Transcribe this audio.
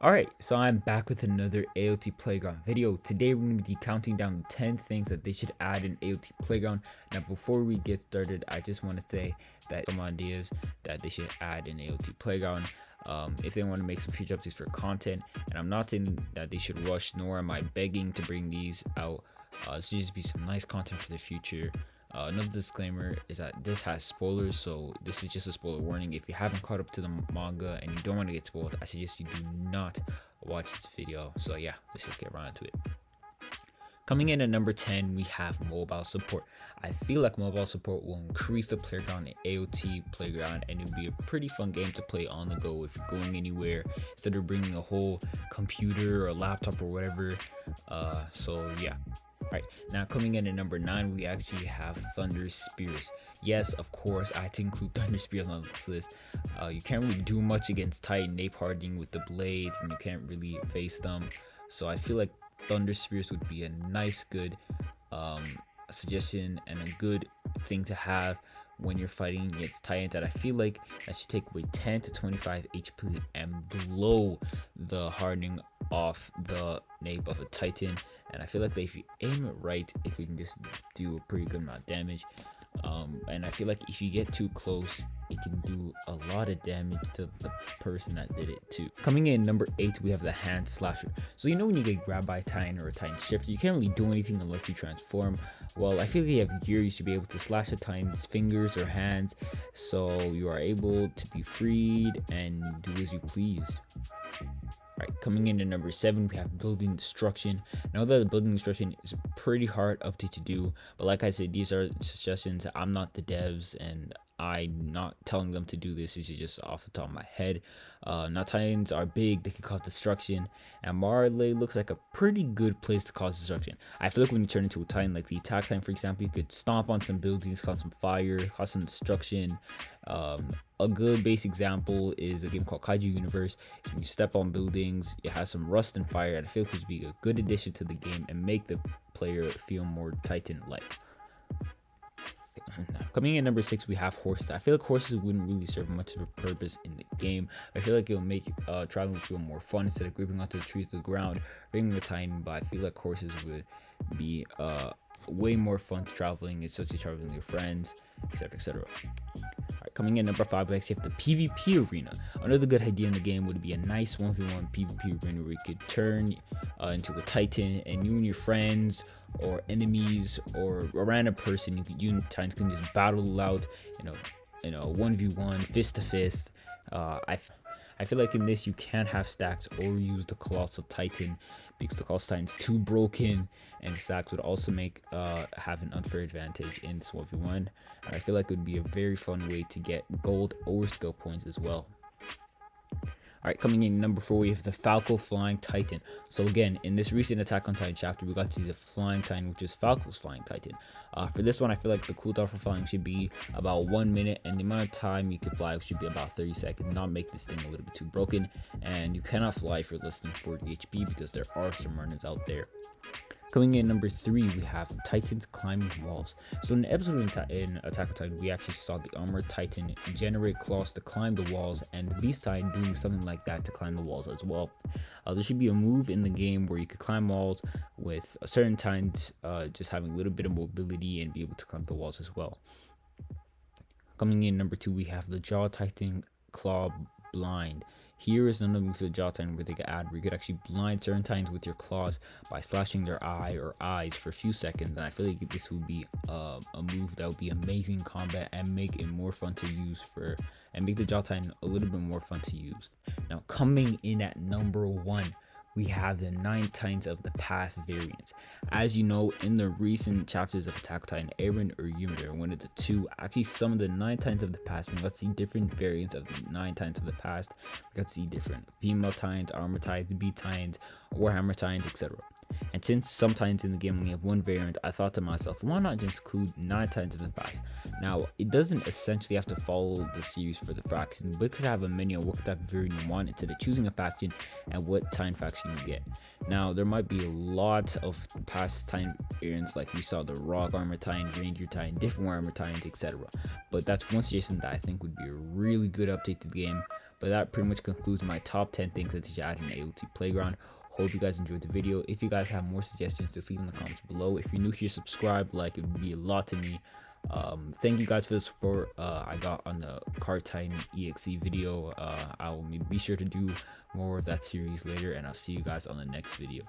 Alright, so I'm back with another AOT Playground video. Today we're going to be counting down 10 things that they should add in AOT Playground. Now before we get started, I just want to say that some ideas that they should add in AOT Playground if they want to make some future updates for content. And I'm not saying that they should rush, nor am I begging to bring these out. It should just be some nice content for the future. Another disclaimer is that this has spoilers, so this is just a spoiler warning. If you haven't caught up to the manga and you don't want to get spoiled, I suggest you do not watch this video. So yeah, let's just get right into it. Coming in at number 10, we have mobile support. I feel like mobile support will increase the playground in AOT Playground, and it'll be a pretty fun game to play on the go if you're going anywhere instead of bringing a whole computer or laptop or whatever. So yeah. Alright, now coming in at number 9, we actually have Thunder Spears. Yes, of course, I had to include Thunder Spears on this list. You can't really do much against Titan nape hardening with the blades, and you can't really face them. So I feel like Thunder Spears would be a nice, good suggestion and a good thing to have when you're fighting against Titans. That I feel like that should take away 10 to 25 HP and blow the hardening off the nape of a Titan. And I feel like that if you aim it right, it can just do a pretty good amount of damage. And I feel like if you get too close, it can do a lot of damage to the person that did it too. Coming in number 8, we have the hand slasher. So you know when you get grabbed by a Titan or a Titan shifter, you can't really do anything unless you transform. Well, I feel if you have gear, you should be able to slash a Titan's fingers or hands, so you are able to be freed and do as you please. Alright, coming in at number 7, we have building destruction. Now that the building destruction is pretty hard update to do, but like I said, these are suggestions. I'm not the devs, and I'm not telling them to do this. This is just off the top of my head. Now Titans are big, they can cause destruction, and Marley looks like a pretty good place to cause destruction. I feel like when you turn into a Titan, like the attack Titan for example, you could stomp on some buildings, cause some fire, cause some destruction. A good base example is a game called Kaiju Universe. If you step on buildings, it has some rust and fire, and I feel like it would be a good addition to the game and make the player feel more Titan-like. Coming in at number 6, we have horses. I feel like horses wouldn't really serve much of a purpose in the game. I feel like it'll make traveling feel more fun instead of gripping onto the trees to the ground, bringing the Titan. But I feel like horses would be way more fun traveling, especially traveling with your friends, etc., etc. Alright, coming in number 5, we actually have the PvP arena. Another good idea in the game would be a nice 1v1 PvP arena where you could turn into a Titan, and you and your friends or enemies or a random person, you and Titans can just battle out, you know, 1v1, fist to fist. I feel like in this you can't have stacks or use the Colossal Titan because the Colossal Titan's too broken, and stacks would also make have an unfair advantage in this 1v1. And I feel like it would be a very fun way to get gold or skill points as well. Alright, coming in number 4, we have the Falco Flying Titan. So again, in this recent Attack on Titan chapter, we got to see the Flying Titan, which is Falco's Flying Titan. For this one, I feel like the cooldown for flying should be about 1 minute, and the amount of time you can fly should be about 30 seconds, not make this thing a little bit too broken. And you cannot fly if you're less than 40 HP because there are some runners out there. Coming in number 3, we have Titans climbing walls. So in the episode in Attack on Titan, we actually saw the Armored Titan generate claws to climb the walls, and the Beast Titan doing something like that to climb the walls as well. There should be a move in the game where you could climb walls with certain Titans just having a little bit of mobility and be able to climb the walls as well. Coming in number 2, we have the Jaw Titan Claw Blind. Here is another move for the Jaw Titan where they could add where you could actually blind certain Titans with your claws by slashing their eye or eyes for a few seconds. And I feel like this would be a move that would be amazing combat and make it more fun to use and make the Jaw Titan a little bit more fun to use. Now coming in at number 1, we have the 9 Titans of the Past variants. As you know, in the recent chapters of Attack on Titan, Eren or Yumir, one of the two, actually some of the 9 Titans of the Past, we got to see different variants of the 9 Titans of the Past. We got to see different female Titans, Armor Titans, Beast Titans, Warhammer Titans, etc. And since some Titans in the game only have one variant, I thought to myself, why not just include 9 Titans of the Past? Now, it doesn't essentially have to follow the series for the faction, but it could have a menu of what type of variant you want instead of choosing a faction and what Titan faction you get. Now, there might be a lot of past Titan variants, like we saw the Rock Armor Titan, Ranger Titan, different Armor Titans, etc. But that's one suggestion that I think would be a really good update to the game. But that pretty much concludes my top 10 things that you add in AOT Playground. Hope you guys enjoyed the video. If you guys have more suggestions, just leave in the comments below. If you're new here, subscribe, like, it would be a lot to me. Thank you guys for the support I got on the Card Titan EXE video. I will be sure to do more of that series later, and I'll see you guys on the next video.